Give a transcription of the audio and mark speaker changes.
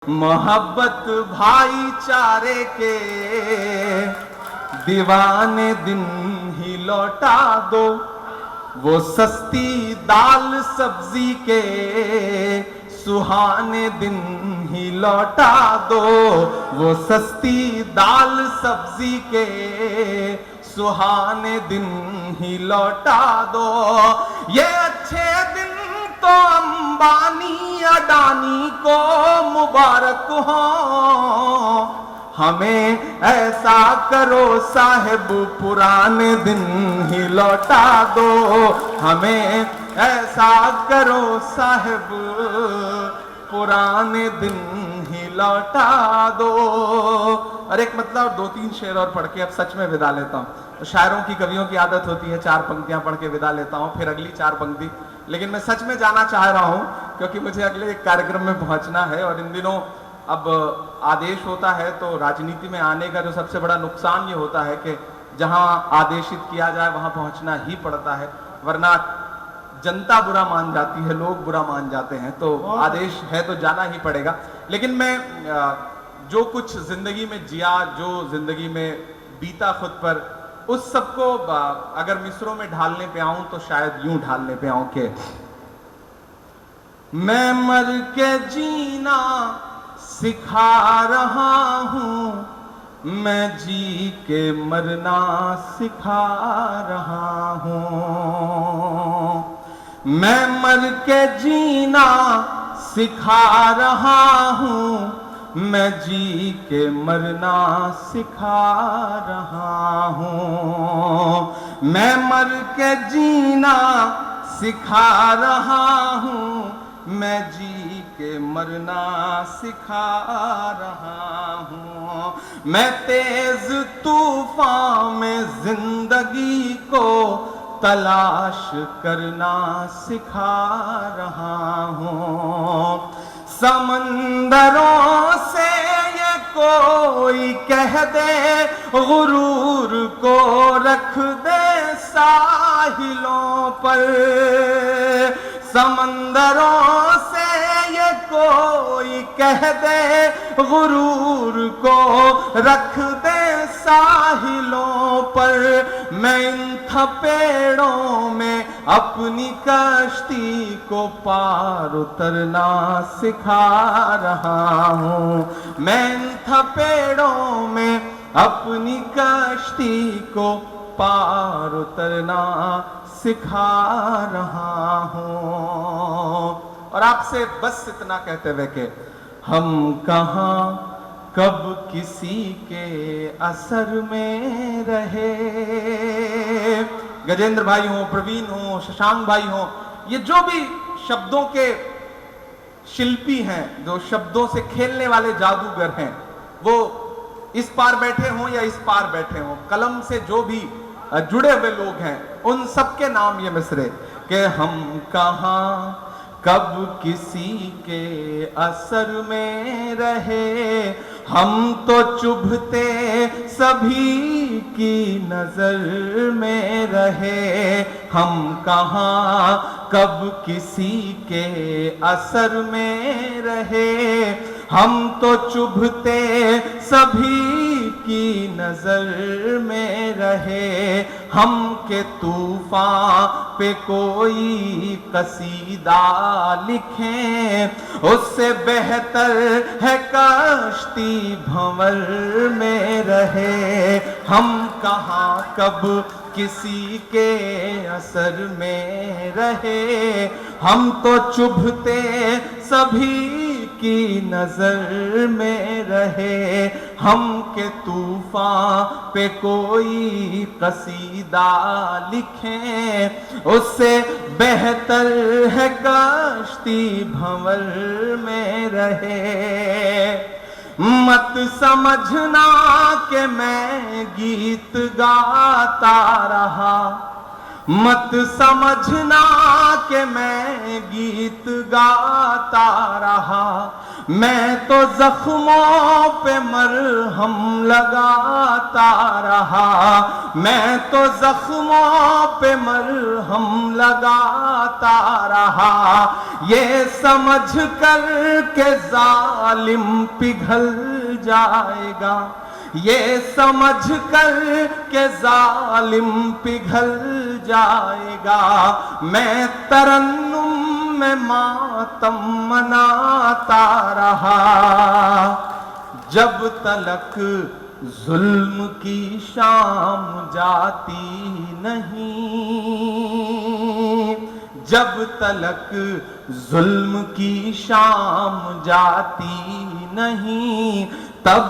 Speaker 1: मोहब्बत भाईचारे के दीवाने दिन ही लौटा दो, वो सस्ती दाल सब्जी के सुहाने दिन ही लौटा दो, वो सस्ती दाल सब्जी के सुहाने दिन ही लौटा दो। ये अच्छे दिन तो अंबानी अडानी को मुबारक हो, हमें ऐसा करो साहिब पुराने दिन ही लौटा दो, हमें ऐसा करो साहिब पुराने दिन ही लौटा दो। और एक मतलब दो तीन शेर और पढ़ के अब सच में विदा लेता हूँ। तो शायरों की कवियों की आदत होती है चार पंक्तियां पढ़ के विदा लेता हूँ, फिर अगली चार पंक्ति, लेकिन मैं सच में जाना चाह रहा हूं क्योंकि मुझे अगले एक कार्यक्रम में पहुंचना है। और इन दिनों अब आदेश होता है तो राजनीति में आने का जो सबसे बड़ा नुकसान ये होता है कि जहां आदेशित किया जाए वहां पहुंचना ही पड़ता है, वरना जनता बुरा मान जाती है, लोग बुरा मान जाते हैं, तो आदेश है तो जाना ही पड़ेगा। लेकिन मैं जो कुछ जिंदगी में जिया, जो जिंदगी में बीता खुद पर, उस सबको अगर मिसरों में ढालने पे आऊं तो शायद यूं ढालने पे आऊं कि मैं मर के जीना सिखा रहा हूं, मैं जी के मरना सिखा रहा हूं, मैं मर के जीना सिखा रहा हूं, मैं जी के मरना सिखा रहा हूं, मैं मर के जीना सिखा रहा हूं, मैं जी के मरना सिखा रहा हूं, मैं तेज तूफान में जिंदगी को तलाश करना सिखा रहा हूं, समंदरों से ये कोई कह दे गुरूर को रख दे साहिलों पर, समंदरों से ये कोई कह दे गुरूर को रख दे साहिलों पर, मैं इन थपेड़ों में अपनी कश्ती को पार उतरना सिखा रहा हूं, मैं इन थपेड़ों में अपनी कश्ती को पार उतरना सिखा रहा हूं। और आपसे बस इतना कहते हुए कि हम कहां कब किसी के असर में रहे, गजेंद्र भाई हो, प्रवीण हो, शशांक भाई हो, ये जो भी शब्दों के शिल्पी हैं, जो शब्दों से खेलने वाले जादूगर हैं, वो इस पार बैठे हों या इस पार बैठे हों, कलम से जो भी जुड़े हुए लोग हैं, उन सबके नाम ये मिसरे कि हम कहां कब किसी के असर में रहे, हम तो चुभते सभी की नजर में रहे, हम कहां कब किसी के असर में रहे, हम तो चुभते सभी की नजर में रहे, हम के तूफान पे कोई कसीदा लिखें, उससे बेहतर है कश्ती भंवर में रहे, हम कहाँ कब किसी के असर में रहे, हम तो चुभते सभी की नजर में रहे, हम के तूफान पे कोई कसीदा लिखें, उससे बेहतर है कश्ती भंवर में रहे। मत समझना कि मैं गीत गाता रहा, मत समझना कि मैं गीत गाता रहा, मैं तो जख्मों पे मरहम लगाता रहा, मैं तो जख्मों पे मरहम लगाता रहा, ये समझ कर के जालिम पिघल जाएगा, ये समझ कर के जालिम पिघल जाएगा। मैं तरन्नुम में मातम मनाता रहा, जब तलक जुल्म की शाम जाती नहीं, जब तलक जुल्म की शाम जाती नहीं, तब